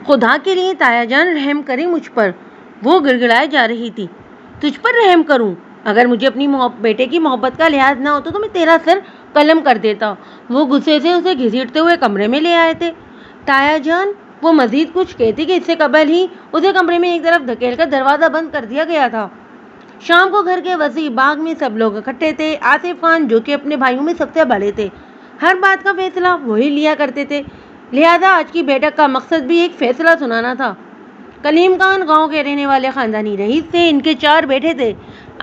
خدا کے لیے تایا جان رحم کریں مجھ پر، وہ گڑگڑائے جا رہی تھی۔ تجھ پر رحم کروں؟ اگر مجھے اپنی بیٹے کی محبت کا لحاظ نہ ہوتا تو میں تیرا سر قلم کر دیتا۔ وہ غصے سے اسے گھسیٹتے ہوئے کمرے میں لے آئے تھے۔ تایا جان، وہ مزید کچھ کہتی کہ اس سے قبل ہی اسے کمرے میں ایک طرف دھکیل کر دروازہ بند کر دیا گیا تھا۔ شام کو گھر کے وسیع باغ میں سب لوگ اکٹھے تھے۔ آصف خان، جو کہ اپنے بھائیوں میں سب سے بڑے تھے، ہر بات کا فیصلہ وہی لیا کرتے تھے، لہذا آج کی بیٹھک کا مقصد بھی ایک فیصلہ سنانا تھا۔ کلیم خان گاؤں کے رہنے والے خاندانی رئیس تھے۔ ان کے 4 بیٹے تھے،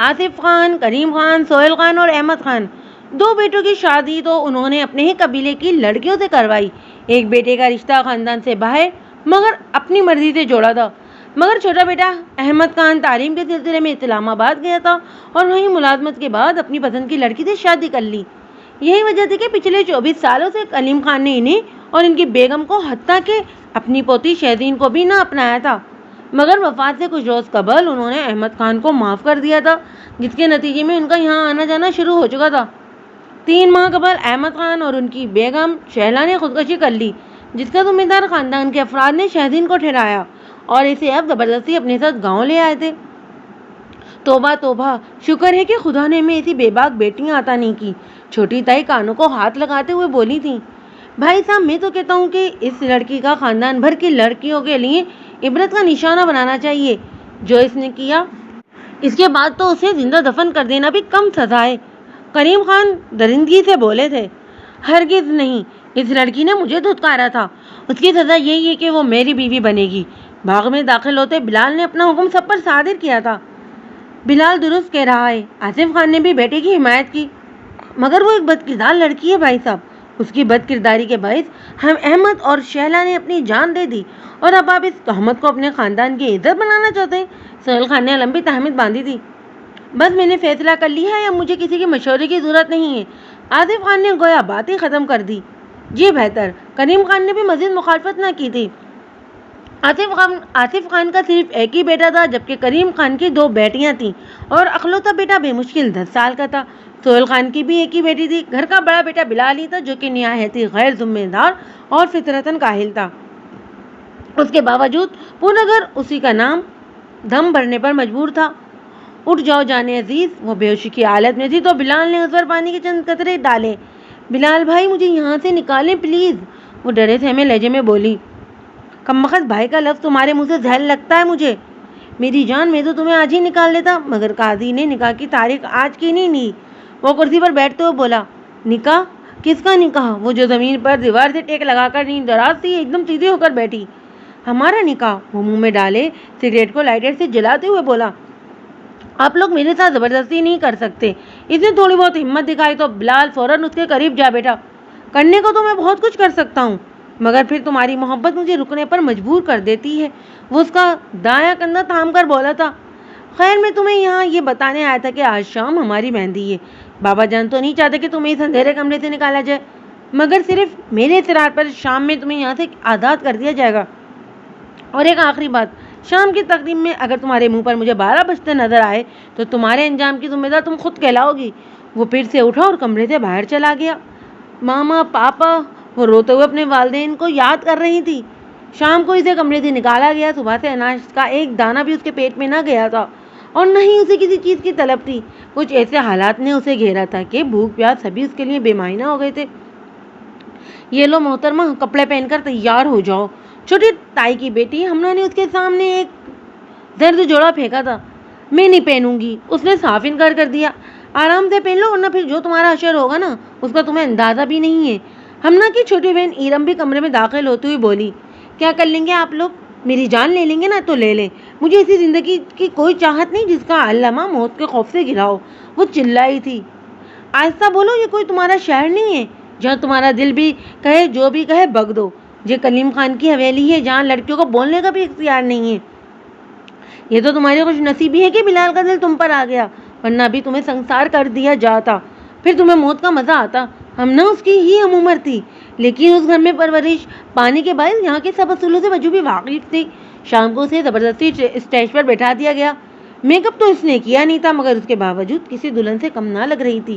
آصف خان، کریم خان، سہیل خان اور احمد خان۔ 2 بیٹوں کی شادی تو انہوں نے اپنے ہی قبیلے کی لڑکیوں سے کروائی۔ ایک بیٹے کا رشتہ خاندان سے باہر مگر اپنی مرضی سے جوڑا تھا، مگر چھوٹا بیٹا احمد خان تعلیم کے سلسلے میں اسلام آباد گیا تھا اور وہیں ملازمت کے بعد اپنی پسند کی لڑکی سے شادی کر لی۔ یہی وجہ تھی کہ پچھلے 24 سالوں سے کلیم خان نے انہیں اور ان کی بیگم کو، حتیٰ کہ اپنی پوتی شہزین کو بھی نہ اپنایا تھا، مگر وفات سے کچھ روز قبل انہوں نے احمد خان کو معاف کر دیا تھا، جس کے نتیجے میں ان کا یہاں آنا جانا شروع ہو چکا تھا۔ 3 ماہ قبل احمد خان اور ان کی بیگم شہلا نے خودکشی کر لی، جس کا ذمہ دار خاندان کے افراد نے شہزین کو ٹھہرایا اور اسے اب زبردستی اپنے ساتھ گاؤں لے آئے تھے۔ توبہ توبہ، شکر ہے کہ خدا نے ہمیں ایسی بے باک بیٹیاں عطا نہیں کی، چھوٹی تائی کانوں کو ہاتھ لگاتے ہوئے بولی تھی۔ بھائی صاحب، میں تو کہتا ہوں کہ اس لڑکی کا خاندان بھر کی لڑکیوں کے لیے عبرت کا نشانہ بنانا چاہیے۔ جو اس نے کیا، اس کے بعد تو اسے زندہ دفن کر دینا بھی کم سزا ہے۔ کریم خان درندگی سے بولے تھے۔ ہرگز نہیں، اس لڑکی نے مجھے دھتکارا تھا، اس کی سزا یہی ہے کہ وہ میری بیوی بنے گی۔ باغ میں داخل ہوتے بلال نے اپنا حکم سب پر صادر کیا تھا۔ بلال درست کہہ رہا ہے، آصف خان نے بھی بیٹے کی حمایت کی، مگر وہ ایک بد کردار لڑکی ہے بھائی صاحب۔ اس کی بد کرداری کے باعث ہم احمد اور شہلا نے اپنی جان دے دی، اور اب آپ اس تہمت کو اپنے خاندان کی عزت بنانا چاہتے ہیں۔ سہیل خان نے لمبی تہمت باندھی تھی۔ بس میں نے فیصلہ کر لیا ہے، اب مجھے کسی کے مشورے کی ضرورت نہیں ہے۔ آصف خان نے گویا بات ہی ختم کر دی۔ جی بہتر۔ کریم خان نے بھی مزید مخالفت نہ کی تھی۔ آصف خان کا صرف ایک ہی بیٹا تھا، جبکہ کریم خان کی 2 بیٹیاں تھیں اور اخلوتا بیٹا بے مشکل 10 سال کا تھا۔ سہیل خان کی بھی ایک ہی بیٹی تھی۔ گھر کا بڑا بیٹا بلال ہی تھا، جو کہ نہایت ہی غیر ذمہ دار اور فطرتاً کاہل تھا۔ اس کے باوجود پورا گھر اسی کا نام دم بھرنے پر مجبور تھا۔ اٹھ جاؤ جانے عزیز، وہ بے ہوشی کی حالت میں تھی تو بلال نے اس پر پانی کے چند قطرے ڈالے۔ بلال بھائی، مجھے یہاں سے نکالیں پلیز، وہ ڈرے سہمے لہجے میں بولی۔ کمبخت بھائی کا لفظ تمہارے منہ سے زہر لگتا ہے مجھے۔ میری جان، میں تو تمہیں آج ہی نکال لیتا، مگر قاضی نے نکاح کی تاریخ آج کی نہیں لی۔ وہ کرسی پر بیٹھتے ہوئے بولا۔ نکاح؟ کس کا نکاح؟ وہ جو زمین پر دیوار سے ٹیک لگا کر نیند دراز تھی، ایک دم سیدھی ہو کر بیٹھی۔ ہمارا نکاح؟ وہ منہ میں ڈالے سگریٹ کو لائٹر سے جلاتے ہوئے بولا۔ آپ لوگ میرے ساتھ زبردستی نہیں کر سکتے۔ اس نے تھوڑی بہت ہمت دکھائی تو بلال فوراً اس کے قریب جا بیٹھا۔ کرنے کو تو میں بہت کچھ کر سکتا ہوں، مگر پھر تمہاری محبت مجھے رکنے پر مجبور کر دیتی ہے، وہ اس کا دایاں کندھا تھام کر بولا تھا۔ خیر، میں تمہیں یہاں یہ بتانے آیا تھا کہ آج شام ہماری مہندی ہے۔ بابا جان تو نہیں چاہتے کہ تمہیں اس اندھیرے کمرے سے نکالا جائے، مگر صرف میرے اصرار پر شام میں تمہیں یہاں سے آزاد کر دیا جائے گا۔ اور ایک آخری بات، شام کی تقریب میں اگر تمہارے منہ پر مجھے 12 بجتے نظر آئے تو تمہارے انجام کی ذمہ دار تم خود کہلاؤ گی۔ وہ پھر سے اٹھا اور کمرے سے باہر چلا گیا۔ ماما، پاپا، وہ روتے ہوئے اپنے والدین کو یاد کر رہی تھی۔ شام کو اسے کمرے سے نکالا گیا۔ صبح سے اناج کا ایک دانہ بھی اس کے پیٹ میں نہ گیا تھا اور نہ ہی اسے کسی چیز کی طلب تھی۔ کچھ ایسے حالات نے اسے گھیرا تھا کہ بھوک پیاس سبھی اس کے لیے بے معنی ہو گئے تھے۔ یہ لو محترمہ، کپڑے پہن کر تیار ہو جاؤ۔ چھوٹی تائی کی بیٹی ہمنا نے اس کے سامنے ایک زرد جوڑا پھینکا تھا۔ میں نہیں پہنوں گی، اس نے صاف انکار کر دیا۔ آرام سے پہن لو، ورنہ پھر جو تمہارا اشر ہوگا نا، اس کا تمہیں اندازہ بھی نہیں ہے۔ ہمنا کی چھوٹی بہن ایرم بھی کمرے میں داخل ہوتی ہوئی بولی۔ کیا کر لیں گے آپ لوگ؟ میری جان لے لیں گے نا تو لے لیں، مجھے ایسی زندگی کی کوئی چاہت نہیں جس کا علامہ موت کے خوف سے گھرا ہو، وہ چلائی تھی۔ آہستہ بولو، یہ کوئی تمہارا شہر نہیں ہے جہاں تمہارا دل بھی کہے جو بھی کہے بک دو۔ یہ کلیم خان کی حویلی ہے جہاں لڑکیوں کو بولنے کا بھی اختیار نہیں ہے۔ یہ تو تمہاری خوش نصیبی ہے کہ بلال کا دل تم پر آ گیا، ورنہ بھی تمہیں سنسار کر دیا جاتا، پھر تمہیں موت کا مزہ آتا۔ ہمنا اس کی ہی ہم عمر تھی، لیکن اس گھر میں پرورش پانے کے باعث یہاں کے سب اصولوں سے وجوبی واقف تھی۔ شام کو اسے زبردستی اسٹیج پر بیٹھا دیا گیا۔ میک اپ تو اس نے کیا نہیں تھا، مگر اس کے باوجود کسی دلہن سے کم نہ لگ رہی تھی۔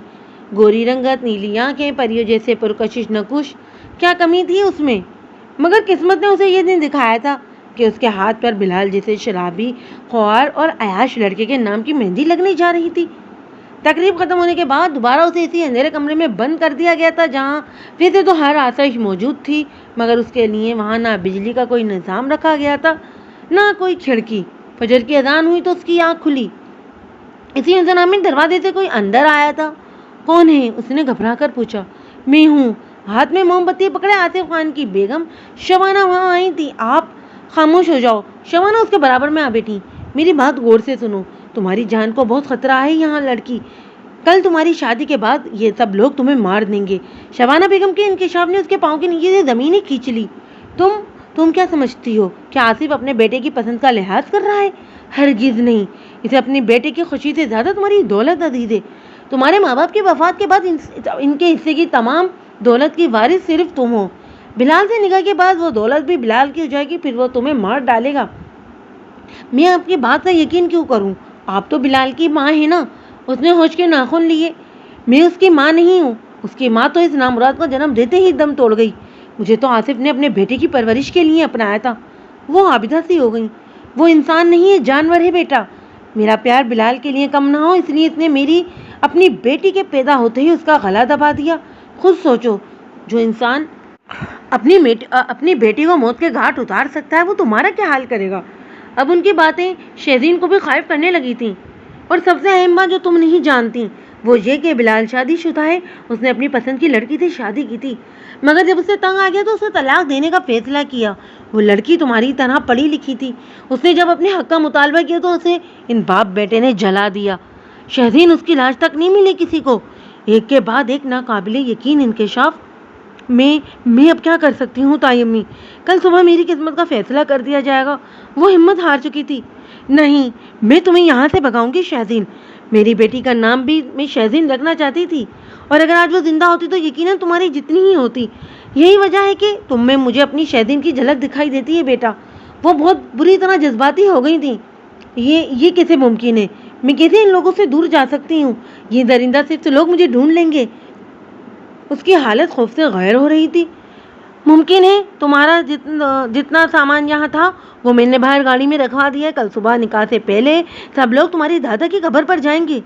گوری رنگت، نیلی آنکھیں، پریوں جیسے پرکشش نقوش، کیا کمی تھی اس میں؟ مگر قسمت نے اسے یہ دن دکھایا تھا کہ اس کے ہاتھ پر بلال جیسے شرابی، خوار اور عیاش لڑکے کے نام کی مہندی لگنے جا رہی تھی۔ تقریب ختم ہونے کے بعد دوبارہ اسے اسی اندھیرے کمرے میں بند کر دیا گیا تھا جہاں ویسے تو ہر آسائش موجود تھی، مگر اس کے لیے وہاں نہ بجلی کا کوئی نظام رکھا گیا تھا نہ کوئی کھڑکی۔ فجر کی اذان ہوئی تو اس کی آنکھ کھلی۔ اسی انتظام میں دروازے سے کوئی اندر آیا تھا۔ کون ہے؟ اس نے گھبرا کر پوچھا۔ میں ہوں۔ ہاتھ میں موم بتی پکڑے آصف خان کی بیگم شبانہ وہاں آئی تھی۔ آپ خاموش ہو جاؤ۔ شبانہ اس کے برابر میں آ بیٹھی۔ میری بات غور سے سنو، تمہاری جان کو بہت خطرہ ہے یہاں لڑکی، کل تمہاری شادی کے بعد یہ سب لوگ تمہیں مار دیں گے۔ شبانہ بیگم کے انکشاف نے اس کے پاؤں کے نیچے سے زمین ہی کھینچ لی۔ تم کیا سمجھتی ہو کہ آصف اپنے بیٹے کی پسند کا لحاظ کر رہا ہے؟ ہرگز نہیں، اسے اپنے بیٹے کی خوشی سے زیادہ تمہاری دولت عزیز ہے۔ تمہارے ماں باپ کی وفات کے بعد ان کے حصے کی تمام دولت کی وارث صرف تم ہو۔ بلال سے نکاح کے بعد وہ دولت بھی بلال کی ہو جائے گی، پھر وہ تمہیں مار ڈالے گا۔ میں آپ کی بات کا یقین کیوں کروں؟ آپ تو بلال کی ماں ہے نا۔ اس نے ہوش کے ناخن لیے۔ میں اس کی ماں نہیں ہوں۔ اس کی ماں تو اس نامراد کو جنم دیتے ہی دم توڑ گئی۔ مجھے تو آصف نے اپنے بیٹے کی پرورش کے لیے اپنایا تھا، وہ عابدہ سی ہو گئی۔ وہ انسان نہیں ہے، جانور ہے بیٹا۔ میرا پیار بلال کے لیے کم نہ ہو اس لیے اس نے میری اپنی بیٹی کے پیدا ہوتے ہی اس کا گلا دبا دیا۔ خود سوچو، جو انسان اپنی بیٹی کو موت کے گھاٹ اتار سکتا ہے وہ تمہارا کیا حال کرے گا؟ اب ان کی باتیں شہزین کو بھی خائف کرنے لگی تھیں۔ اور سب سے اہم بات جو تم نہیں جانتی وہ یہ کہ بلال شادی شدہ ہے۔ اس نے اپنی پسند کی لڑکی سے شادی کی تھی، مگر جب اسے تنگ آ گیا تو اسے طلاق دینے کا فیصلہ کیا۔ وہ لڑکی تمہاری طرح پڑھی لکھی تھی۔ اس نے جب اپنے حق کا مطالبہ کیا تو اسے ان باپ بیٹے نے جلا دیا۔ شہزین اس کی لاش تک نہیں ملی کسی کو۔ ایک کے بعد ایک ناقابل یقین انکشاف۔ میں اب کیا کر سکتی ہوں تائی امی؟ کل صبح میری قسمت کا فیصلہ کر دیا جائے گا۔ وہ ہمت ہار چکی تھی۔ نہیں، میں تمہیں یہاں سے بھگاؤں گی شہزین۔ میری بیٹی کا نام بھی میں شہزین رکھنا چاہتی تھی، اور اگر آج وہ زندہ ہوتی تو یقیناً تمہاری جتنی ہی ہوتی۔ یہی وجہ ہے کہ تم میں مجھے اپنی شہزین کی جھلک دکھائی دیتی ہے بیٹا۔ وہ بہت بری طرح جذباتی ہو گئی تھی۔ یہ کیسے ممکن ہے؟ میں کیسے ان لوگوں سے دور جا سکتی ہوں؟ یہ درندہ صرف لوگ مجھے ڈھونڈ لیں گے۔ اس کی حالت خوف سے غیر ہو رہی تھی۔ ممکن ہے تمہارا جتنا سامان یہاں تھا وہ میں نے باہر گاڑی میں رکھوا دیا ہے۔ کل صبح نکاح سے پہلے سب لوگ تمہاری دادا کی قبر پر جائیں گے۔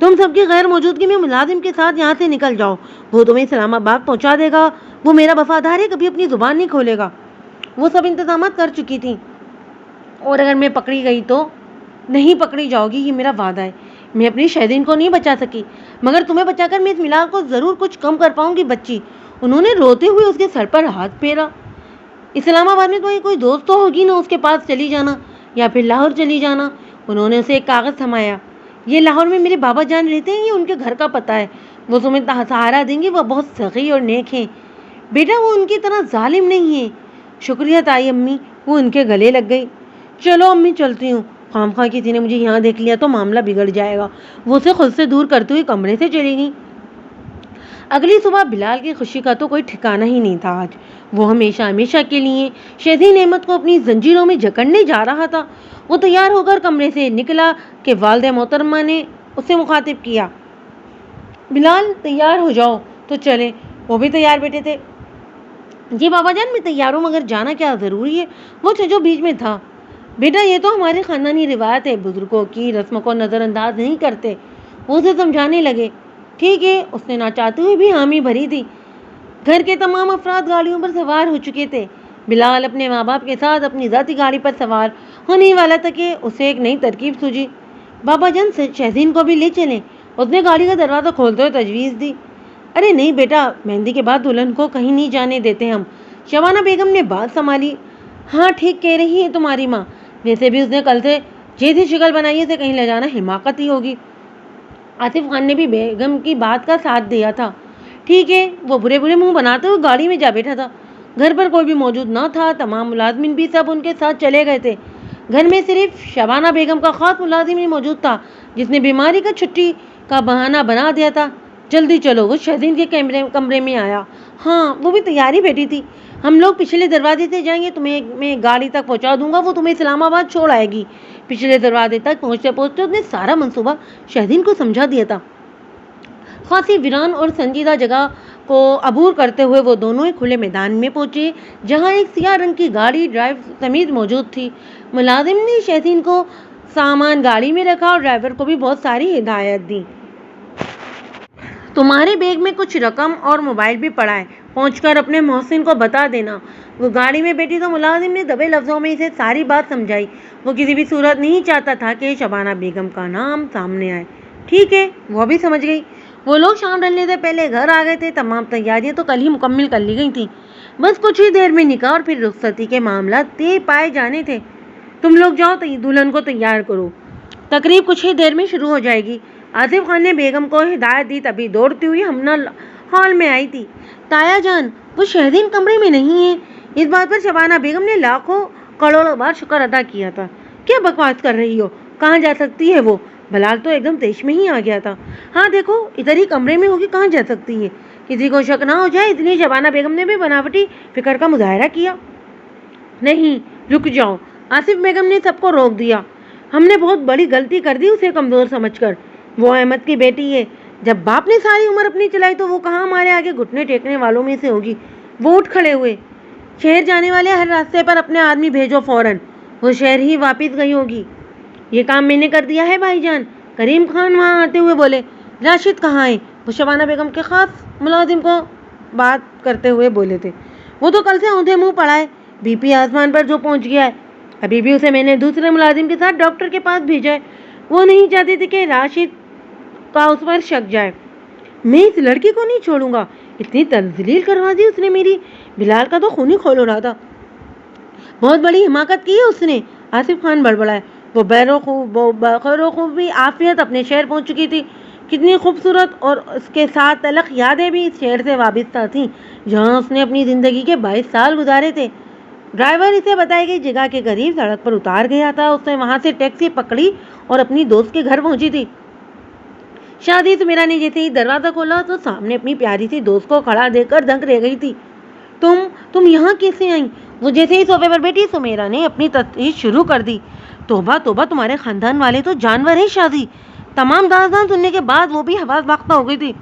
تم سب کی غیر موجودگی میں ملازم کے ساتھ یہاں سے نکل جاؤ، وہ تمہیں اسلام آباد پہنچا دے گا۔ وہ میرا وفادار ہے، کبھی اپنی زبان نہیں کھولے گا۔ وہ سب انتظامات کر چکی تھی، اور اگر میں پکڑی گئی تو نہیں پکڑی جاؤ گی، یہ میرا وعدہ ہے۔ میں اپنی شہزین کو نہیں بچا سکی، مگر تمہیں بچا کر میں اس ملال کو ضرور کچھ کم کر پاؤں گی بچی۔ انہوں نے روتے ہوئے اس کے سر پر ہاتھ پھیرا۔ اسلام آباد میں تمہیں کوئی دوست تو ہوگی نا، اس کے پاس چلی جانا یا پھر لاہور چلی جانا۔ انہوں نے اسے ایک کاغذ تھمایا۔ یہ لاہور میں میرے بابا جان رہتے ہیں، یہ ان کے گھر کا پتہ ہے، وہ تمہیں سہارا دیں گے۔ وہ بہت سخی اور نیک ہیں بیٹا، وہ ان کی طرح ظالم نہیں ہیں۔ شکریہ تائی امی، وہ ان کے گلے لگ گئی۔ چلو امی چلتی ہوں، خامخواہ کسی نے مجھے یہاں دیکھ لیا تو معاملہ بگڑ جائے گا۔ وہ اسے خود سے دور کرتے ہوئے کمرے سے چلی گئی۔ اگلی صبح بلال کی خوشی کا تو کوئی ٹھکانہ ہی نہیں تھا۔ آج وہ ہمیشہ کے لیے شہزین احمد کو اپنی زنجیروں میں جکڑنے جا رہا تھا۔ وہ تیار ہو کر کمرے سے نکلا کہ والد محترمہ نے اسے مخاطب کیا۔ بلال تیار ہو جاؤ تو چلیں۔ وہ بھی تیار بیٹھے تھے۔ جی بابا جان میں تیار ہوں، مگر جانا کیا ضروری ہے؟ وہ جو بیچ میں تھا۔ بیٹا یہ تو ہماری خاندانی روایت ہے، بزرگوں کی رسم کو نظر انداز نہیں کرتے۔ وہ اسے سمجھانے لگے۔ ٹھیک ہے، اس نے نہ چاہتے ہوئے بھی حامی بھری تھی۔ گھر کے تمام افراد گاڑیوں پر سوار ہو چکے تھے۔ بلال اپنے ماں باپ کے ساتھ اپنی ذاتی گاڑی پر سوار ہونے والا تھا کہ اسے ایک نئی ترکیب سوجی۔ بابا جان شہزین کو بھی لے چلیں، اس نے گاڑی کا دروازہ کھولتے ہوئے تجویز دی۔ ارے نہیں بیٹا، مہندی کے بعد دلہن کو کہیں نہیں جانے دیتے ہم۔ شبانہ بیگم نے بات سنبھالی۔ ہاں ٹھیک کہہ رہی ہے تمہاری ماں، ویسے بھی اس نے کل سے جیسی شکل بنائی ہے اسے کہیں لے جانا حماقت ہی ہوگی۔ آصف خان نے بھی بیگم کی بات کا ساتھ دیا تھا۔ ٹھیک ہے، وہ برے منہ بناتے ہوئے گاڑی میں جا بیٹھا تھا۔ گھر پر کوئی بھی موجود نہ تھا، تمام ملازمین بھی سب ان کے ساتھ چلے گئے تھے۔ گھر میں صرف شبانہ بیگم کا خاص ملازم ہی موجود تھا جس نے بیماری کا چھٹی کا بہانہ بنا دیا تھا۔ جلدی چلو، وہ شہزین کے کمرے میں آیا۔ ہاں وہ بھی تیاری بیٹھی تھی۔ ہم لوگ پچھلے دروازے سے جائیں گے، تمہیں میں گاڑی تک پہنچا دوں گا، وہ تمہیں اسلام آباد چھوڑ آئے گی۔ پچھلے دروازے تک پہنچتے اس نے سارا منصوبہ شہزین کو سمجھا دیا تھا۔ خاصی ویران اور سنجیدہ جگہ کو عبور کرتے ہوئے وہ دونوں ایک کھلے میدان میں پہنچے جہاں ایک سیاہ رنگ کی گاڑی ڈرائیو سمیت موجود تھی۔ ملازم نے شہزین کو سامان گاڑی میں رکھا اور ڈرائیور کو بھی بہت ساری ہدایت دی۔ تمہارے بیگ میں کچھ رقم اور موبائل بھی پڑا ہے، پہنچ کر اپنے محسن کو بتا دینا۔ وہ گاڑی میں بیٹھی تو ملازم نے دبے لفظوں میں اسے ساری بات سمجھائی۔ وہ کسی بھی صورت نہیں چاہتا تھا کہ شبانہ بیگم کا نام سامنے آئے۔ ٹھیک ہے، وہ بھی سمجھ گئی۔ وہ لوگ شام ڈھلنے سے پہلے گھر آ گئے تھے۔ تمام تیاریاں تو کل ہی مکمل کر لی گئی تھیں، بس کچھ ہی دیر میں نکاح اور پھر رخصتی کے معاملات طے پائے جانے تھے۔ تم لوگ جاؤ، دلہن کو تیار کرو، تقریب کچھ ہی دیر میں شروع ہو جائے گی۔ آصف خان نے بیگم کو ہدایت دی، تبھی دوڑتی ہوئی ہمنا ہال میں آئی تھی۔ تایا جان، وہ شہزین کمرے میں نہیں ہے۔ اس بات پر شبانہ بیگم نے لاکھوں کروڑوں بار شکر ادا کیا تھا۔ کیا بکواس کر رہی ہو؟ کہاں جا سکتی ہے وہ؟ بلال تو ایک دم تیش میں ہی آ گیا تھا۔ ہاں دیکھو، ادھر ہی کمرے میں ہوگی، کہاں جا سکتی ہے؟ کسی کو شک نہ ہو جائے اس لیے شبانہ بیگم نے بھی بناوٹی فکر کا مظاہرہ کیا۔ نہیں، رک جاؤ، آصف بیگم نے سب کو روک دیا۔ ہم نے بہت بڑی غلطی کر دی اسے کمزور سمجھ کر۔ وہ احمد کی بیٹی ہے۔ جب باپ نے ساری عمر اپنی چلائی تو وہ کہاں ہمارے آگے گھٹنے ٹیکنے والوں میں سے ہوگی۔ وہ اٹھ کھڑے ہوئے۔ شہر جانے والے ہر راستے پر اپنے آدمی بھیجو فوراً، وہ شہر ہی واپس گئی ہوگی۔ یہ کام میں نے کر دیا ہے بھائی جان، کریم خان وہاں آتے ہوئے بولے۔ راشد کہاں ہے؟ وہ شبانہ بیگم کے خاص ملازم کو بات کرتے ہوئے بولے تھے۔ وہ تو کل سے اونھے منہ پڑا ہے، بی پی آسمان پر جو پہنچ گیا ہے۔ ابھی بھی اسے میں نے دوسرے ملازم کے ساتھ ڈاکٹر کے پاس بھیجا ہے۔ وہ نہیں چاہتی تھی کہ راشد کا اس پر شک جائے۔ میں اس لڑکی کو نہیں چھوڑوں گا، اتنی تذلیل کروا دی اس نے میری۔ بلال کا تو خون ہی کھول رہا تھا۔ بہت بڑی حماقت کی ہے اس نے، آصف خان بڑبڑائے۔ وہ بخیر و خوب بھی عافیت اپنے شہر پہنچ چکی تھی۔ کتنی خوبصورت اور اس کے ساتھ تلخ یادیں بھی اس شہر سے وابستہ تھیں جہاں اس نے اپنی زندگی کے 22 سال گزارے تھے۔ ڈرائیور اسے بتائی گئی جگہ کے قریب سڑک پر اتار گیا تھا۔ اس نے وہاں سے ٹیکسی پکڑی اور اپنی دوست کے گھر پہنچی تھی۔ شادی سمیرا نے جیسے ہی دروازہ کھولا تو سامنے اپنی پیاری سی دوست کو کھڑا دیکھ کر دنگ رہ گئی تھی۔ تم یہاں کیسے آئیں؟ وہ جیسے ہی صوفے پر بیٹھی سمیرا نے اپنی تفتیش شروع کر دی۔ توبہ توبہ، تمہارے خاندان والے تو جانور ہیں شادی۔ تمام داستان سننے کے بعد وہ بھی حواس باختہ ہو گئی تھی۔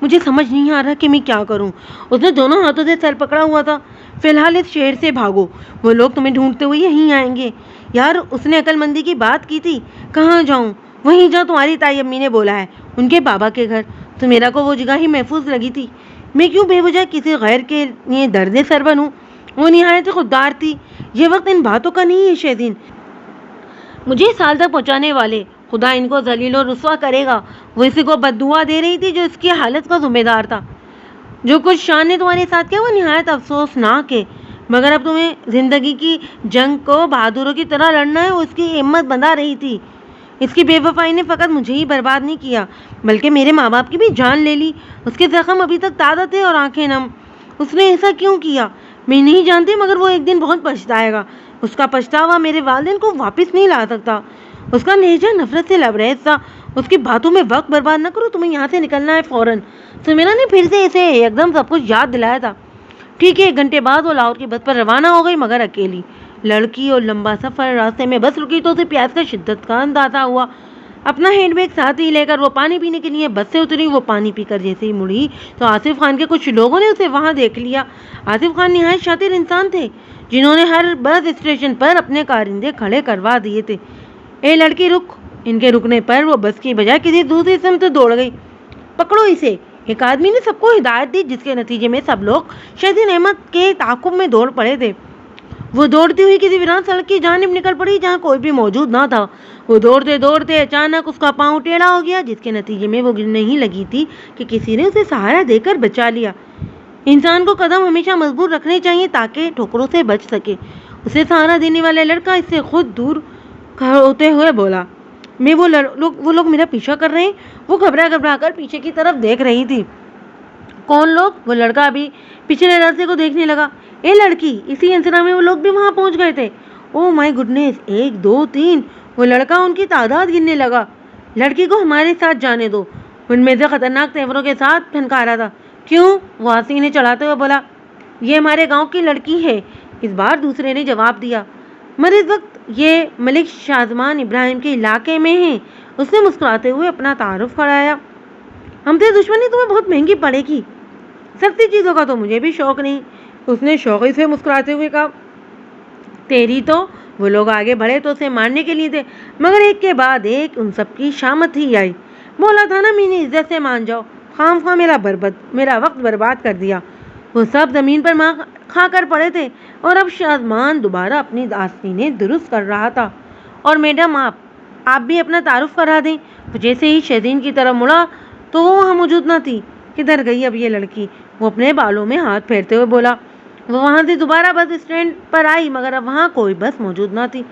مجھے سمجھ نہیں آ رہا کہ میں کیا کروں۔ اس نے دونوں ہاتھوں سے سر پکڑا ہوا تھا۔ فی الحال اس شہر سے بھاگو، وہ لوگ تمہیں ڈھونڈتے ہوئے یہیں آئیں گے۔ یار، اس نے عقل مندی کی بات کی تھی۔ کہاں جاؤں؟ وہیں جا تمہاری تائی امی نے بولا ہے، ان کے بابا کے گھر۔ سمیرا کو وہ جگہ ہی محفوظ لگی تھی۔ میں کیوں بے وجہ کسی غیر کے لیے درد سر بنوں؟ وہ نہایت خوددار تھی۔ یہ وقت ان باتوں کا نہیں ہے شہزین۔ مجھے سال تک پہنچانے والے، خدا ان کو ذلیل و رسوا کرے گا۔ وہ اسی کو بد دعا دے رہی تھی جو اس کی حالت کا ذمہ دار تھا۔ جو کچھ شان نے تمہارے ساتھ کیا وہ نہایت افسوسناک ہے، مگر اب تمہیں زندگی کی جنگ کو بہادروں کی طرح لڑنا ہے۔ وہ اس کی ہمت بندھا رہی تھی۔ اس کی بے وفائی نے فقط مجھے ہی برباد نہیں کیا بلکہ میرے ماں باپ کی بھی جان لے لی۔ اس کے زخم ابھی تک تازہ تھے اور آنکھیں نم۔ اس نے ایسا کیوں کیا میں نہیں جانتی، مگر وہ ایک دن بہت پچھتائے گا۔ اس کا پچھتاوا میرے والدین کو واپس نہیں لا سکتا۔ اس کا لہجہ نفرت سے لبریز تھا۔ اس کی باتوں میں وقت برباد نہ کرو، تمہیں یہاں سے نکلنا ہے فوراً۔ سمیرا نے پھر سے اسے ایک دم سب کچھ یاد دلایا تھا۔ ٹھیک ہے، 1 گھنٹے بعد وہ لاہور کی بس پر روانہ ہو گئی، مگر اکیلی۔ لڑکی اور لمبا سفر، راستے میں بس رکی تو اسے پیاس کا شدت کا اندازہ ہوا۔ اپنا ہینڈ بیگ ساتھ ہی لے کر وہ پانی پینے کے لیے بس سے اتری۔ وہ پانی پی کر جیسے ہی مڑی تو آصف خان کے کچھ لوگوں نے اسے وہاں دیکھ لیا۔ آصف خان نہایت شاطر انسان تھے جنہوں نے ہر بس اسٹیشن پر اپنے کارندے کھڑے کروا دیے تھے۔ اے لڑکی رک! ان کے رکنے پر وہ بس کی بجائے کسی دوسری سمت دوڑ گئی۔ پکڑو اسے! ایک آدمی نے سب کو ہدایت دی، جس کے نتیجے میں سب لوگ شہزین احمد کے تعاقب میں دوڑ پڑے تھے۔ وہ دوڑتی ہوئی کسی ویران سڑک کی جانب نکل پڑی جہاں کوئی بھی موجود نہ تھا۔ وہ دوڑتے دوڑتے اچانک اس کا پاؤں ٹیڑھا ہو گیا، جس کے نتیجے میں وہ گرنے ہی لگی تھی کہ کسی نے اسے سہارا دے کر بچا لیا۔ انسان کو قدم ہمیشہ مضبوط رکھنے چاہیے تاکہ ٹھوکروں سے بچ سکے، اسے سہارا دینے والا لڑکا اس سے خود دور ہوتے ہوئے بولا۔ وہ لوگ میرا پیچھا کر رہے ہیں۔ وہ گھبرا کر پیچھے کی طرف دیکھ رہی تھی۔ کون لوگ؟ وہ لڑکا ابھی پچھلے راستے کو دیکھنے لگا۔ اے لڑکی! اسی انسرا میں وہ لوگ بھی وہاں پہنچ گئے تھے۔ او مائی گڈنس! 1 2 3! وہ لڑکا ان کی تعداد گننے لگا۔ لڑکی کو ہمارے ساتھ جانے دو، ان میں سے خطرناک تیوروں کے ساتھ پھنکارا تھا۔ کیوں؟ وہ آستینیں چڑھاتے ہوئے بولا۔ یہ ہمارے گاؤں کی لڑکی ہے، اس بار دوسرے نے جواب دیا۔ مگر اس وقت یہ ملک شازمان ابراہیم کے علاقے میں ہیں۔ اس نے مسکراتے ہوئے اپنا تعارف کرایا۔ ہم سے دشمنی تمہیں بہت مہنگی پڑے گی۔ سستی چیزوں کا تو مجھے بھی شوق نہیں۔ اس نے شوقی سے مسکراتے ہوئے کہا، تیری تو وہ لوگ آگے بڑھے تو اسے مارنے کے لیے تھے، مگر ایک کے بعد ایک ان سب کی شامت ہی آئی۔ بولا تھا نا میں نے عزت سے مان جاؤ، خام خواہ میرا وقت برباد کر دیا۔ وہ سب زمین پر ماں کھا کر پڑے تھے اور اب شادمان دوبارہ اپنی آستینیں درست کر رہا تھا۔ اور میڈم آپ بھی اپنا تعارف کرا دیں۔ وہ جیسے ہی شیزین کی طرف مڑا تو وہ وہاں موجود نہ تھی۔ کدھر گئی اب یہ لڑکی؟ وہ اپنے بالوں میں ہاتھ پھیرتے ہوئے بولا۔ وہ وہاں سے دوبارہ بس اسٹینڈ پر آئی مگر اب وہاں کوئی بس موجود نہ تھی۔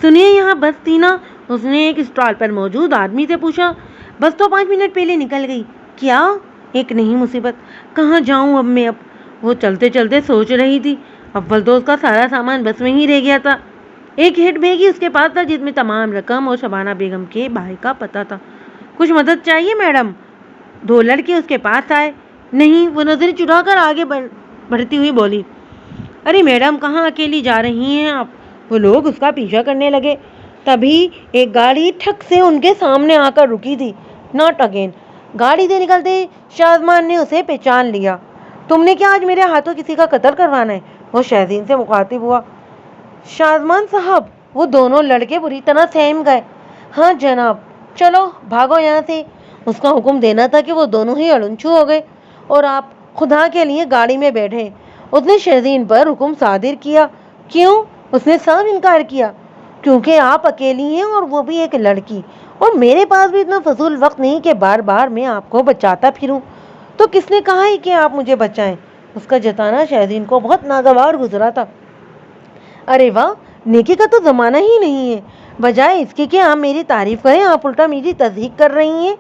سنیے یہاں بس تھی نا؟ اس نے ایک اسٹال پر موجود آدمی سے پوچھا۔ بس تو 5 منٹ پہلے نکل گئی۔ کیا؟ ایک نہیں مصیبت، کہاں جاؤں اب میں؟ وہ چلتے چلتے سوچ رہی تھی۔ اول تو اس کا سارا سامان بس میں ہی رہ گیا تھا۔ ایک ہیڈ بیگ ہی اس کے پاس تھا جس میں تمام رقم اور شبانہ بیگم کے بھائی کا پتہ تھا۔ کچھ مدد چاہیے میڈم؟ 2 لڑکے اس کے پاس آئے۔ نہیں، وہ نظر چڑھا کر آگے بڑھتی ہوئی بولی۔ ارے میڈم کہاں اکیلی جا رہی ہیں آپ؟ وہ لوگ اس کا پیچھا کرنے لگے۔ تبھی ایک گاڑی ٹھک سے ان کے سامنے آ کر رکی تھی۔ Not again. گاڑی سے نکلتے شازمان نے اسے پہچان لیا۔ تم نے کیا آج میرے ہاتھوں کسی کا قتل کروانا ہے؟ وہ شیزین سے مخاطب ہوا۔ شازمان صاحب، وہ دونوں لڑکے بری طرح سہم گئے۔ ہاں جناب، چلو بھاگو یہاں سے۔ اس کا حکم دینا تھا کہ وہ دونوں ہی اڑنچو ہو گئے اور آپ خدا کے لیے گاڑی میں بیٹھے۔ اس نے شیزین پر حکم صادر کیا۔ کیوں؟ اس نے صاف انکار کیا۔ کیونکہ آپ اکیلی ہیں اور وہ بھی ایک لڑکی، اور میرے پاس بھی اتنا فضول وقت نہیں کہ بار بار میں آپ کو بچاتا پھروں۔ تو کس نے کہا ہے کہ آپ مجھے بچائیں؟ اس کا جتانا شیزین کو بہت ناگوار گزرا تھا۔ ارے واہ، نیکی کا تو زمانہ ہی نہیں ہے۔ بجائے اس کے کہ آپ میری تعریف کریں، آپ الٹا میری تضحیق کر رہی ہیں۔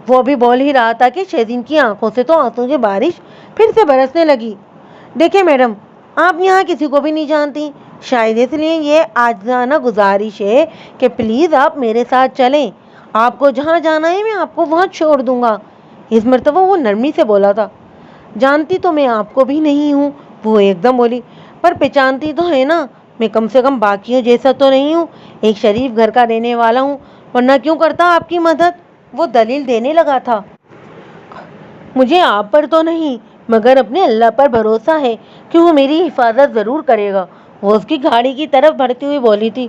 وہ ابھی بول ہی رہا تھا کہ شیزین کی آنکھوں سے تو آنسوں کی بارش پھر سے برسنے لگی۔ دیکھیں میڈم، آپ یہاں کسی کو بھی نہیں جانتی، شاید اس لیے یہ عاجزانہ گزارش ہے کہ پلیز آپ میرے ساتھ چلیں۔ آپ کو جہاں جانا ہے میں آپ کو وہاں چھوڑ دوں گا۔ اس مرتبہ وہ نرمی سے بولا تھا۔ جانتی تو میں آپ کو بھی نہیں ہوں، وہ ایک دم بولی، پر پہچانتی تو ہے نا، میں کم سے کم باقیوں جیسا تو نہیں ہوں، ایک شریف گھر کا رہنے والا ہوں، ورنہ کیوں کرتا آپ کی مدد؟ وہ دلیل دینے لگا تھا۔ مجھے آپ پر تو نہیں مگر اپنے اللہ پر بھروسہ ہے کہ وہ میری حفاظت ضرور کرے گا۔ وہ اس کی گاڑی کی طرف بڑھتی ہوئی بولی تھی۔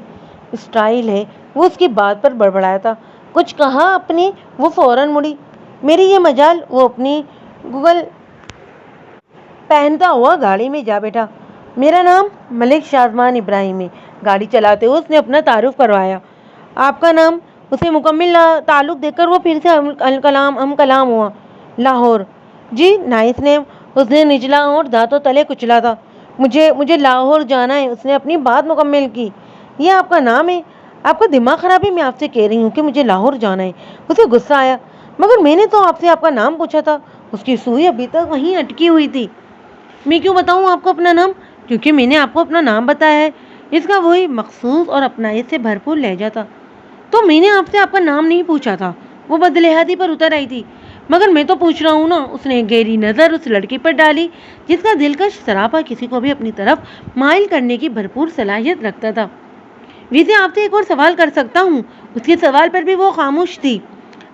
اسٹائل ہے، وہ اس کی بات پر بڑبڑایا تھا۔ کچھ کہا آپ نے؟ وہ فوراً مڑی۔ میری یہ مجال۔ وہ اپنی گگل پہنتا ہوا گاڑی میں جا بیٹھا۔ میرا نام ملک شازمان ابراہیم ہے۔ گاڑی چلاتے ہوئے اس نے اپنا تعارف کروایا۔ آپ کا نام؟ اسے مکمل تعلق دیکھ کر وہ پھر سے ہم کلام ہوا۔ لاہور۔ جی، نائس نیم۔ اس نے نچلا اور دانتوں تلے کچلا تھا۔ مجھے لاہور جانا ہے۔ اس نے اپنی بات مکمل کی۔ یہ آپ کا نام ہے؟ آپ کا دماغ خراب ہے؟ میں آپ سے کہہ رہی ہوں کہ مجھے لاہور جانا ہے۔ اسے غصہ آیا۔ مگر میں نے تو آپ سے آپ کا نام پوچھا تھا۔ اس کی سوئی ابھی تک وہیں اٹکی ہوئی تھی۔ میں کیوں بتاؤں آپ کو اپنا نام؟ کیونکہ میں نے آپ کو اپنا نام بتایا ہے۔ اس کا وہی مخصوص اور اپنائیت سے بھرپور لہجہ تھا۔ تو میں نے آپ سے آپ کا نام نہیں پوچھا تھا۔ وہ بدلہجی پر اتر آئی تھی۔ مگر میں تو پوچھ رہا ہوں نا۔ اس نے گہری نظر اس لڑکی پر ڈالی جس کا دلکش سراپا کسی کو بھی اپنی طرف مائل کرنے کی بھرپور صلاحیت رکھتا تھا۔ ویسے آپ سے ایک اور سوال کر سکتا ہوں؟ اس کے سوال پر بھی وہ خاموش تھی۔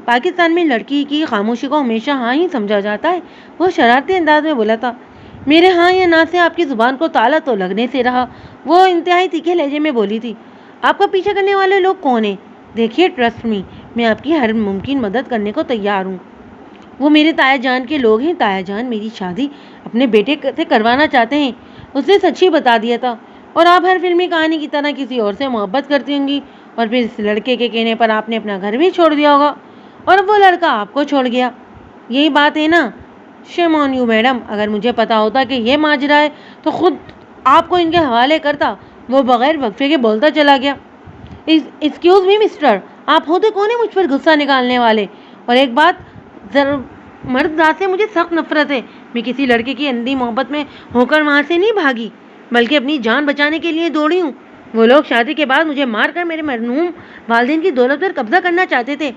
پاکستان میں لڑکی کی خاموشی کو ہمیشہ ہاں ہی سمجھا جاتا ہے۔ وہ شرارتی انداز میں بولا تھا۔ میرے ہاں یا نہ سے آپ کی زبان کو تالا تو لگنے سے رہا۔ وہ انتہائی تیکھے لہجے میں بولی تھی۔ آپ کا پیچھا کرنے والے لوگ کون ہیں؟ دیکھیے، ٹرسٹ می، میں آپ کی ہر ممکن مدد کرنے کو تیار ہوں۔ وہ میرے تایا جان کے لوگ ہیں۔ تایا جان میری شادی اپنے بیٹے سے کروانا چاہتے ہیں۔ اس نے سچ ہی بتا دیا تھا۔ اور آپ ہر فلمی کہانی کی طرح کسی اور سے محبت کرتی ہوں گی، اور پھر اس لڑکے کے کہنے پر آپ نے اپنا گھر بھی چھوڑ دیا ہوگا، اور وہ لڑکا آپ کو چھوڑ گیا۔ یہی بات ہے نا؟ شیم آن یو میڈم، اگر مجھے پتا ہوتا کہ یہ ماجرا ہے تو خود آپ کو ان کے حوالے کرتا۔ وہ بغیر وقفے کے بولتا چلا گیا۔ ایکسکیوز می مسٹر، آپ ہوتے کون ہیں مجھ پر غصہ نکالنے والے؟ اور ایک بات، مرد ذات سے مجھے سخت نفرت ہے۔ میں کسی لڑکے کی اندھی محبت میں ہو کر وہاں سے نہیں بھاگی، بلکہ اپنی جان بچانے کے لیے دوڑی ہوں۔ وہ لوگ شادی کے بعد مجھے مار کر میرے مرحوم والدین کی دولت پر قبضہ کرنا چاہتے تھے،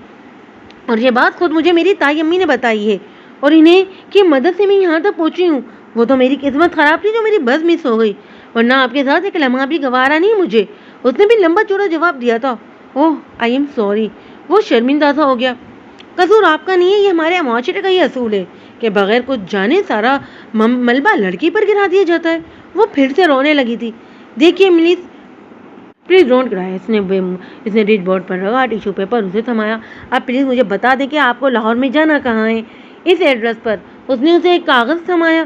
اور یہ بات خود مجھے میری تائی امی نے بتائی ہے، اور انہیں کی مدد سے میں یہاں تک پہنچی ہوں۔ وہ تو میری قسمت خراب تھی جو میری بس مس ہو گئی، ورنہ آپ کے ساتھ ایک لمحہ بھی گوارا نہیں مجھے۔ اس نے بھی لمبا چوڑا جواب دیا تھا۔ اوہ، آئی ایم سوری۔ وہ شرمندہ سا ہو گیا۔ قصور آپ کا نہیں ہے، یہ ہمارے معاشرے کا ہی اصول ہے کہ بغیر کچھ جانے سارا ملبہ لڑکی پر گرا دیا جاتا ہے۔ وہ پھر سے رونے لگی تھی۔ دیکھیے ملیس، پلیز ڈونٹ کرائی۔ اس نے ڈش بورڈ پر رکھا ٹیشو پیپر اسے تھمایا۔ اب پلیز مجھے بتا دیں کہ آپ کو لاہور میں جانا کہاں ہے، اس ایڈریس پر۔ اس نے اسے ایک کاغذ تھمایا۔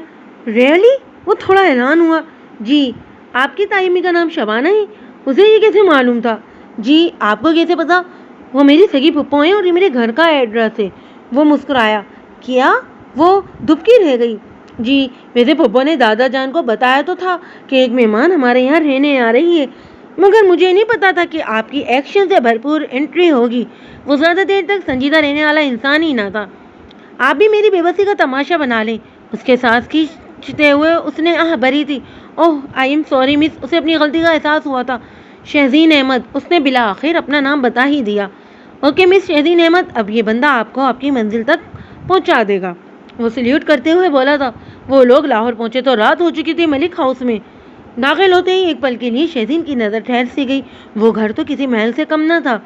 ریئلی؟ وہ تھوڑا حیران ہوا۔ جی، آپ کی تائی امی کا نام شبانہ ہے؟ اسے یہ کیسے معلوم تھا؟ جی، آپ کو کیسے پتا؟ وہ میری سگی پھپھو ہیں اور یہ میرے گھر کا ایڈریس ہے۔ وہ مسکرایا۔ کیا؟ وہ دبکی رہ گئی۔ جی، ویسے پھپھو نے دادا جان کو بتایا تو تھا کہ ایک مہمان ہمارے یہاں رہنے آ رہی ہے، مگر مجھے نہیں پتا تھا کہ آپ کی ایکشن سے بھرپور انٹری ہوگی۔ وہ زیادہ دیر تک سنجیدہ رہنے والا انسان ہی نہ تھا۔ آپ بھی میری بے بسی کا تماشا بنا لیں۔ اس کے سانس کھینچتے ہوئے اس نے آہ بھری تھی۔ اوہ، آئی ایم سوری مس۔ اسے اپنی غلطی کا احساس ہوا تھا۔ شہزین احمد، اس نے بالآخر اپنا نام بتا ہی دیا۔ اوکے مس شہزین احمد، اب یہ بندہ آپ کو آپ کی منزل تک پہنچا دے گا۔ وہ سلیوٹ کرتے ہوئے بولا تھا۔ وہ لوگ لاہور پہنچے تو رات ہو چکی تھی۔ ملک ہاؤس میں داخل ہوتے ہی ایک پل کے لیے شہزین کی نظر ٹھہر سی گئی۔ وہ گھر تو کسی محل سے کم نہ تھا۔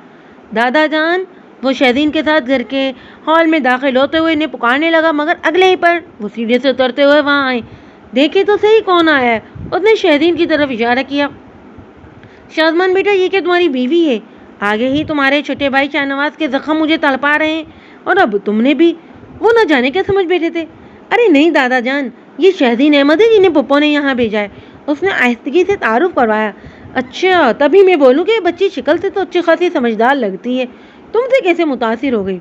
دادا جان! وہ شہزین کے ساتھ گھر کے ہال میں داخل ہوتے ہوئے انہیں پکارنے لگا، مگر اگلے ہی پر وہ سیڑھی سے اترتے ہوئے وہاں آئے۔ دیکھیں تو صحیح کون آیا ہے۔ اس نے شہزین کی طرف اشارہ کیا۔ شازمان بیٹا، یہ کہ تمہاری بیوی ہے؟ آگے ہی تمہارے چھوٹے بھائی شاہ نواز کے زخم مجھے تڑپا رہے ہیں، اور اب تم نے بھی۔ وہ نہ جانے کیا سمجھ بیٹھے تھے۔ ارے نہیں دادا جان، یہ شہزین احمد ہے جنہیں پھپھو نے یہاں بھیجا ہے۔ اس نے آہستگی سے تعارف کروایا۔ اچھا، تبھی میں بولوں کہ یہ بچی شکل سے تو اچھی خاصی سمجھدار لگتی ہے، تم سے کیسے متاثر ہو گئی؟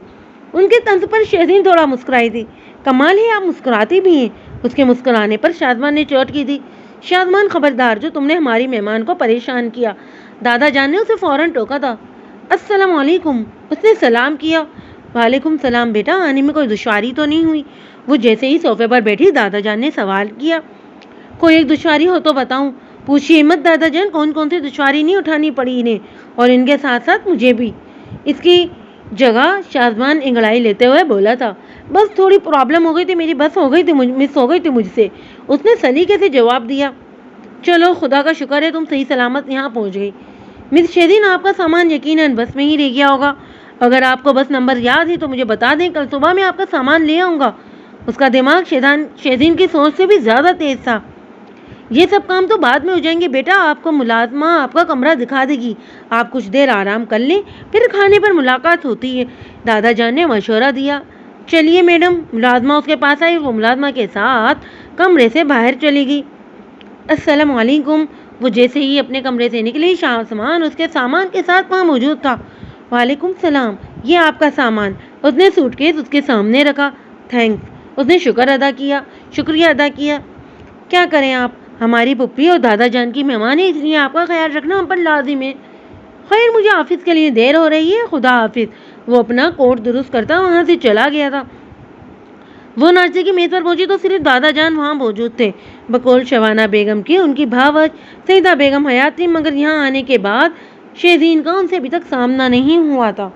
ان کے طنز پر شہزین تھوڑا مسکرائی تھی۔ کمال ہے، آپ مسکراتی بھی ہیں۔ اس کے مسکرانے پر شازمان نے چوٹ کی تھی۔ شازمان خبردار، جو تم نے ہماری مہمان کو پریشان کیا۔ دادا جان نے اسے فوراً ٹوکا تھا۔ السلام علیکم، اس نے سلام کیا۔ وعلیکم السلام بیٹا، آنے میں کوئی دشواری تو نہیں ہوئی؟ وہ جیسے ہی صوفے پر بیٹھی دادا جان نے سوال کیا۔ کوئی ایک دشواری ہو تو بتاؤں؟ پوچھیے مت دادا جان، کون کون سی دشواری نہیں اٹھانی پڑی انہیں، اور ان کے ساتھ ساتھ مجھے بھی۔ اس کی جگہ شازمان انگڑائی لیتے ہوئے بولا تھا۔ بس تھوڑی پرابلم ہو گئی تھی، میری بس ہو گئی تھی، مس ہو گئی تھی مجھ سے، اس نے سلیقے سے جواب دیا۔ چلو خدا کا شکر ہے تم صحیح سلامت یہاں پہنچ گئی۔ مس شہزین، آپ کا سامان یقیناً بس میں ہی رہ گیا ہوگا۔ اگر آپ کو بس نمبر یاد ہے تو مجھے بتا دیں، کل صبح میں آپ کا سامان لے آؤں گا۔ اس کا دماغ شہزین کی سوچ سے بھی زیادہ تیز تھا۔ یہ سب کام تو بعد میں ہو جائیں گے بیٹا، آپ کو ملازمہ آپ کا کمرہ دکھا دے گی، آپ کچھ دیر آرام کر لیں، پھر کھانے پر ملاقات ہوتی ہے، دادا جان نے مشورہ دیا۔ چلیے میڈم۔ ملازمہ اس کے پاس آئی، وہ ملازمہ کے ساتھ کمرے سے باہر چلی گئی۔ السلام علیکم۔ وہ جیسے ہی اپنے کمرے سے نکلی، شازمان اس کے سامان کے ساتھ وہاں موجود تھا۔ وعلیکم السلام، یہ آپ کا سامان۔ اس نے سوٹ کیس اس کے سامنے رکھا۔ تھینکس، اس نے شکریہ ادا کیا۔ کیا کریں آپ، ہماری پھپھی اور دادا جان کی مہمان ہے، اس لیے آپ کا خیال رکھنا ہم پر لازم ہے۔ خیر، مجھے آفس کے لیے دیر ہو رہی ہے، خدا حافظ۔ وہ اپنا کوٹ درست کرتا وہاں سے چلا گیا تھا۔ وہ ناشتے کی میز پر پہنچی تو صرف دادا جان وہاں موجود تھے، بقول شبانہ بیگم کی ان کی بھاوج سیدہ بیگم حیات تھی، مگر یہاں آنے کے بعد شہزین کا ان سے ابھی تک سامنا نہیں ہوا تھا۔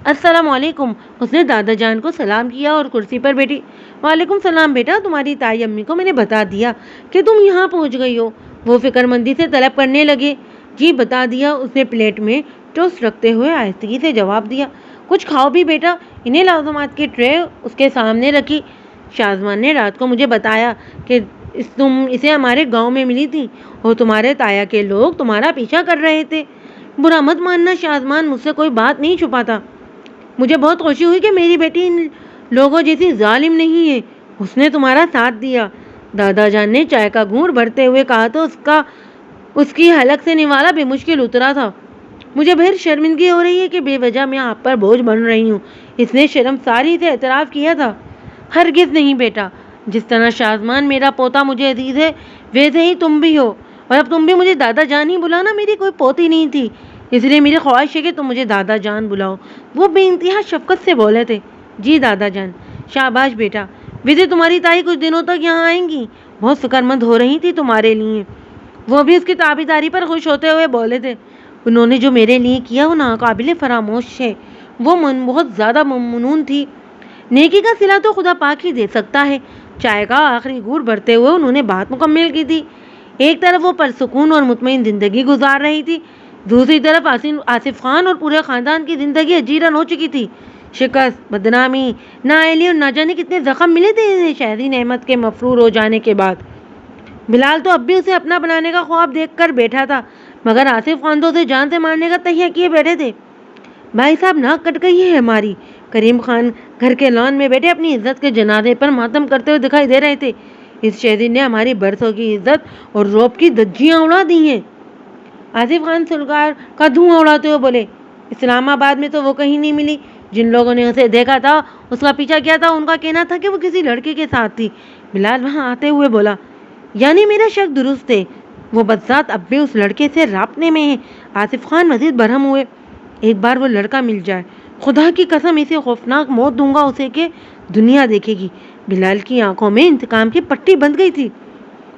السلام علیکم، اس نے دادا جان کو سلام کیا اور کرسی پر بیٹھی۔ وعلیکم السلام بیٹا، تمہاری تائی امی کو میں نے بتا دیا کہ تم یہاں پہنچ گئی ہو؟ وہ فکر مندی سے طلب کرنے لگے۔ جی بتا دیا، اس نے پلیٹ میں ٹوسٹ رکھتے ہوئے آہستگی سے جواب دیا۔ کچھ کھاؤ بھی بیٹا۔ انہیں لازمات کی ٹرے اس کے سامنے رکھی۔ شازمان نے رات کو مجھے بتایا کہ تم اسے ہمارے گاؤں میں ملی تھی اور تمہارے تایا کے لوگ تمہارا پیچھا کر رہے تھے۔ برا مت ماننا شازمان، مجھ سے کوئی بات نہیں چھپاتا۔ مجھے بہت خوشی ہوئی کہ میری بیٹی ان لوگوں جیسی ظالم نہیں ہے، اس نے تمہارا ساتھ دیا۔ دادا جان نے چائے کا گھونٹ بھرتے ہوئے کہا تو اس کی حلق سے نوالا بے مشکل اترا تھا۔ مجھے بہت شرمندگی ہو رہی ہے کہ بے وجہ میں آپ پر بوجھ بن رہی ہوں، اس نے شرمساری سے اعتراف کیا تھا۔ ہرگز نہیں بیٹا، جس طرح شازمان میرا پوتا مجھے عزیز ہے، ویسے ہی تم بھی ہو، اور اب تم بھی مجھے دادا جان ہی بلانا۔ میری کوئی پوتی نہیں تھی، اس لیے میری خواہش ہے کہ تم مجھے دادا جان بلاؤ۔ وہ بے انتہا شفقت سے بولے تھے۔ جی دادا جان۔ شاباش بیٹا۔ ویسے تمہاری تائی کچھ دنوں تک یہاں آئیں گی، بہت فکر مند ہو رہی تھی تمہارے لیے۔ وہ بھی اس کی تابعداری پر خوش ہوتے ہوئے بولے تھے۔ انہوں نے جو میرے لیے کیا وہ ناقابل فراموش ہے، وہ بہت زیادہ ممنون تھی۔ نیکی کا صلہ تو خدا پاک ہی دے سکتا ہے۔ چائے کا آخری گھونٹ بھرتے ہوئے انہوں نے بات مکمل کی تھی۔ ایک طرف وہ پرسکون اور مطمئن زندگی گزار رہی تھی، دوسری طرف آصف خان اور پورے خاندان کی زندگی اجیرن ہو چکی تھی۔ شکست، بدنامی، نااہلی اور نہ جانے کتنے زخم ملے تھے شہزین احمد کے مفرور ہو جانے کے بعد۔ بلال تو اب بھی اسے اپنا بنانے کا خواب دیکھ کر بیٹھا تھا، مگر آصف خان تو اسے جان سے مارنے کا تہیہ کیے بیٹھے تھے۔ بھائی صاحب ناک کٹ گئی ہے ہماری۔ کریم خان گھر کے لان میں بیٹھے اپنی عزت کے جنازے پر ماتم کرتے ہوئے دکھائی دے رہے تھے۔ اس شہزین نے ہماری برسوں کی عزت اور روب کی دھجیاں اڑا دی ہیں۔ آصف خان سلگار کا دھواں اڑاتے ہوئے بولے، اسلام آباد میں تو وہ کہیں نہیں ملی۔ جن لوگوں نے اسے دیکھا تھا، اس کا پیچھا کیا تھا، ان کا کہنا تھا کہ وہ کسی لڑکے کے ساتھ تھی۔ بلال وہاں آتے ہوئے بولا، یعنی میرا شک درست ہے، وہ بدذات اب بھی اس لڑکے سے رابطے میں ہیں۔ آصف خان مزید برہم ہوئے، ایک بار وہ لڑکا مل جائے، خدا کی قسم ایسی خوفناک موت دوں گا اسے کہ دنیا دیکھے گی۔ بلال کی آنکھوں میں انتقام کی پٹی بندھ گئی تھی۔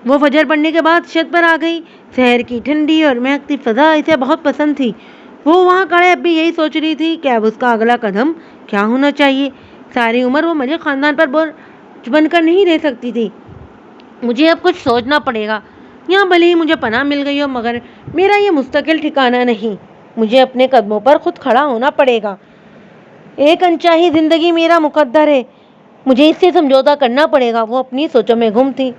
وہ فجر پڑنے کے بعد چھت پر آ گئی۔ شہر کی ٹھنڈی اور مہکتی فضا اسے بہت پسند تھی۔ وہ وہاں کھڑے اب بھی یہی سوچ رہی تھی کہ اب اس کا اگلا قدم کیا ہونا چاہیے۔ ساری عمر وہ ملک خاندان پر بوجھ بن کر نہیں رہ سکتی تھی۔ مجھے اب کچھ سوچنا پڑے گا۔ یہاں بھلے ہی مجھے پناہ مل گئی ہو، مگر میرا یہ مستقل ٹھکانہ نہیں۔ مجھے اپنے قدموں پر خود کھڑا ہونا پڑے گا۔ ایک انچاہی زندگی میرا مقدر ہے، مجھے اس سے سمجھوتا کرنا پڑے گا۔ وہ اپنی سوچوں میں گم تھی۔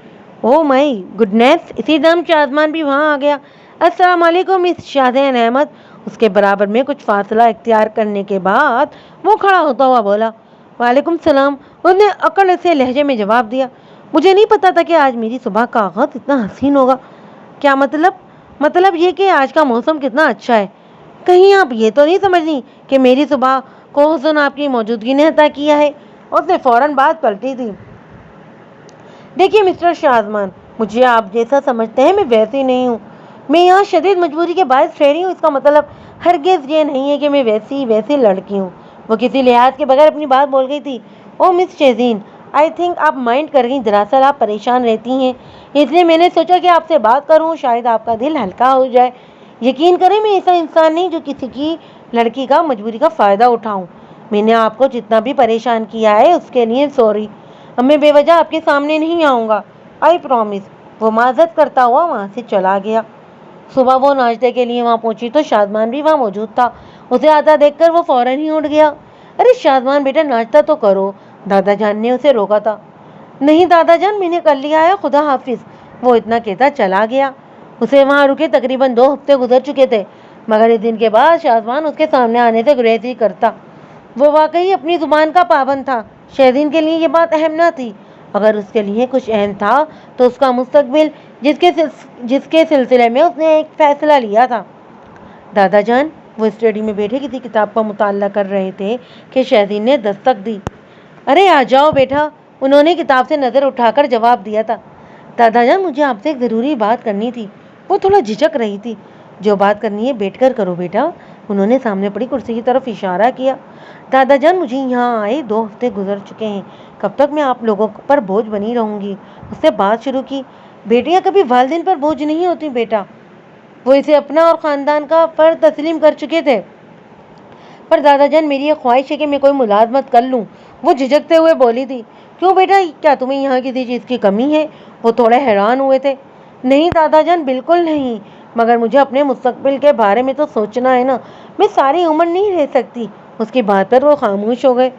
او مائی گڈنیس، اسی دم شازمان بھی وہاں آ گیا۔ السلام علیکم مس شہزین احمد۔ اس کے برابر میں کچھ فاصلہ اختیار کرنے کے بعد وہ کھڑا ہوتا ہوا بولا، وعلیکم السلام۔ اس نے اکڑ سے لہجے میں جواب دیا، مجھے نہیں پتا تھا کہ آج میری صبح کا آغاز اتنا حسین ہوگا۔ کیا مطلب یہ کہ آج کا موسم کتنا اچھا ہے۔ کہیں آپ یہ تو نہیں سمجھنی کہ میری صبح کو حسن آپ کی موجودگی نے عطا کیا ہے؟ اس نے فوراً بات پلٹی تھی۔ دیکھیے مسٹر شازمان، مجھے آپ جیسا سمجھتے ہیں میں ویسی نہیں ہوں۔ میں یہاں شدید مجبوری کے باعث ٹھہری ہوں۔ اس کا مطلب ہرگز یہ نہیں ہے کہ میں ویسی لڑکی ہوں۔ وہ کسی لحاظ کے بغیر اپنی بات بول گئی تھی۔ او مس شہزین، آئی تھنک آپ مائنڈ کر گئی۔ دراصل آپ پریشان رہتی ہیں، اس لیے میں نے سوچا کہ آپ سے بات کروں، شاید آپ کا دل ہلکا ہو جائے۔ یقین کریں میں ایسا انسان نہیں جو کسی کی لڑکی کا مجبوری کا فائدہ اٹھاؤں۔ میں نے آپ کو جتنا بھی پریشان کیا ہے اس کے لیے سوری۔ اب میں بے وجہ آپ کے سامنے نہیں آؤں گا، آئی پرومس۔ وہ معذرت کرتا ہوا وہاں سے چلا گیا۔ صبح وہ ناشتے کے لیے وہاں پہنچی تو شازمان بھی وہاں موجود تھا۔ اسے آتا دیکھ کر وہ فوراً ہی اٹھ گیا۔ ارے شازمان بیٹا ناشتہ تو کرو، دادا جان نے اسے روکا تھا۔ نہیں دادا جان، میں نے کر لیا ہے، خدا حافظ۔ وہ اتنا کہتا چلا گیا۔ اسے وہاں رکے تقریباً 2 ہفتے گزر چکے تھے، مگر اس دن کے بعد شازمان اس کے سامنے آنے سے گریز ہی کرتا۔ وہ واقعی اپنی زبان کا پابند تھا۔ شہزین کے لیے یہ بات اہم نہ تھی۔ اگر اس کے لیے کچھ اہم تھا تو اس کا مستقبل، جس کے سلسلے میں اس نے ایک فیصلہ لیا تھا۔ دادا جان، وہ اسٹڈی میں بیٹھے کسی کتاب کا مطالعہ کر رہے تھے کہ شہزین نے دستک دی۔ ارے آ جاؤ بیٹا، انہوں نے کتاب سے نظر اٹھا کر جواب دیا تھا۔ دادا جان، مجھے آپ سے ایک ضروری بات کرنی تھی۔ وہ تھوڑا جھجک رہی تھی۔ جو بات کرنی ہے بیٹھ کر کرو بیٹا، انہوں نے سامنے پڑی کرسی کی طرف اشارہ کیا۔ دادا جان، مجھے یہاں آئے 2 ہفتے گزر چکے ہیں، کب تک میں آپ لوگوں پر بوجھ بنی رہوں گی؟ اس سے بات شروع کی۔ بیٹیاں کبھی والدین پر بوجھ نہیں ہوتی بیٹا، وہ اسے اپنا اور خاندان کا فرض تسلیم کر چکے تھے۔ پر دادا جان، میری یہ خواہش ہے کہ میں کوئی ملازمت کر لوں، وہ جھجکتے ہوئے بولی تھی۔ کیوں بیٹا، کیا تمہیں یہاں کسی چیز کی کمی ہے؟ وہ تھوڑے حیران ہوئے تھے۔ نہیں دادا جان، بالکل نہیں، مگر مجھے اپنے مستقبل کے بارے میں تو سوچنا ہے نا، میں ساری عمر نہیں رہ سکتی۔ اس کی بات پر وہ خاموش ہو گئے۔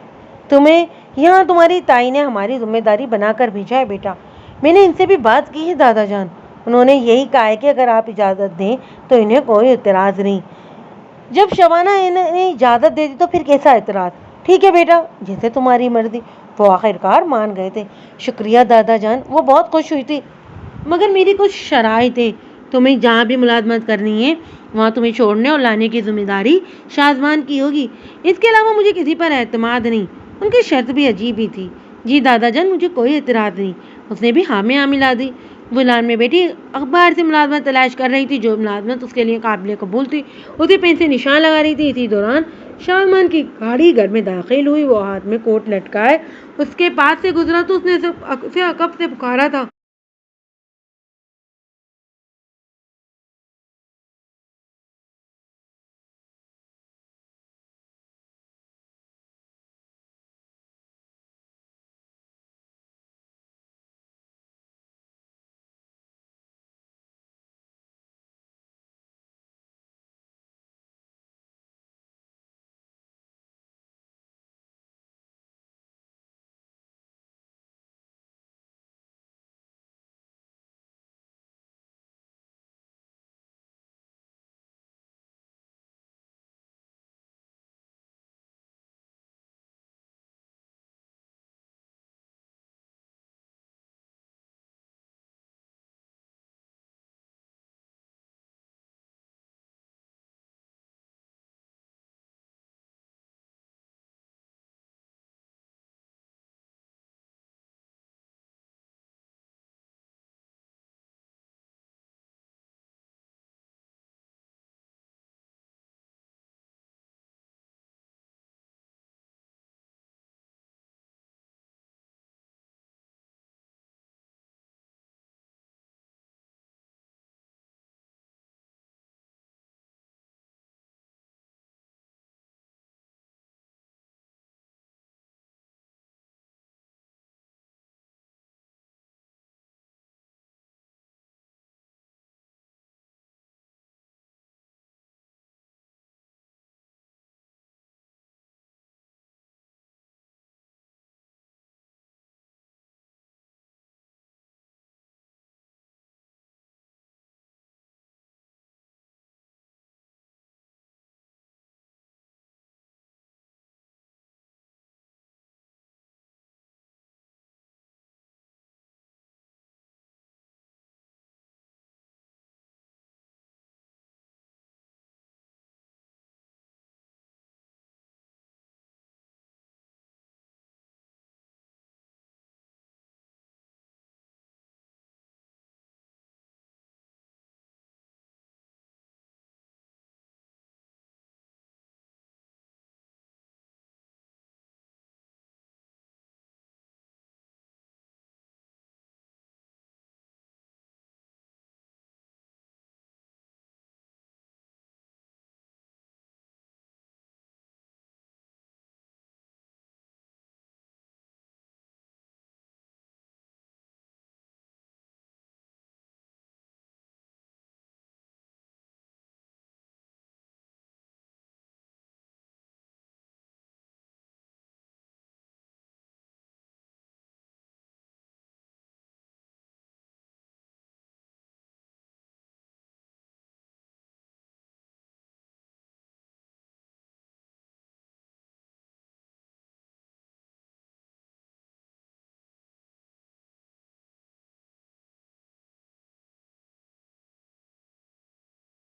تمہیں یہاں تمہاری تائی نے ہماری ذمہ داری بنا کر بھیجا ہے بیٹا۔ میں نے ان سے بھی بات کی ہے دادا جان، انہوں نے یہی کہا ہے کہ اگر آپ اجازت دیں تو انہیں کوئی اعتراض نہیں۔ جب شبانہ انہیں اجازت دے دی تو پھر کیسا اعتراض؟ ٹھیک ہے بیٹا، جیسے تمہاری مرضی۔ وہ آخرکار مان گئے تھے۔ شکریہ دادا جان، وہ بہت خوش ہوئی تھی، مگر میری کچھ شرائط ہے۔ تمہیں جہاں بھی ملازمت کرنی ہے وہاں تمہیں چھوڑنے اور لانے کی ذمہ داری شازمان کی ہوگی۔ اس کے علاوہ مجھے کسی پر اعتماد نہیں۔ ان کی شرط بھی عجیب ہی تھی۔ جی دادا جان، مجھے کوئی اعتراض نہیں۔ اس نے بھی ہاں میں ہاں ملا دی۔ وہ لان میں بیٹھی اخبار سے ملازمت تلاش کر رہی تھی، جو ملازمت اس کے لیے قابل قبول تھی۔ اسی پین سے نشان لگا رہی تھی۔ اسی دوران شازمان کی گاڑی گھر میں داخل ہوئی۔ وہ ہاتھ میں کوٹ لٹکائے اس کے پاس سے گزرا تو اس نے اسے عقب سے پکارا تھا۔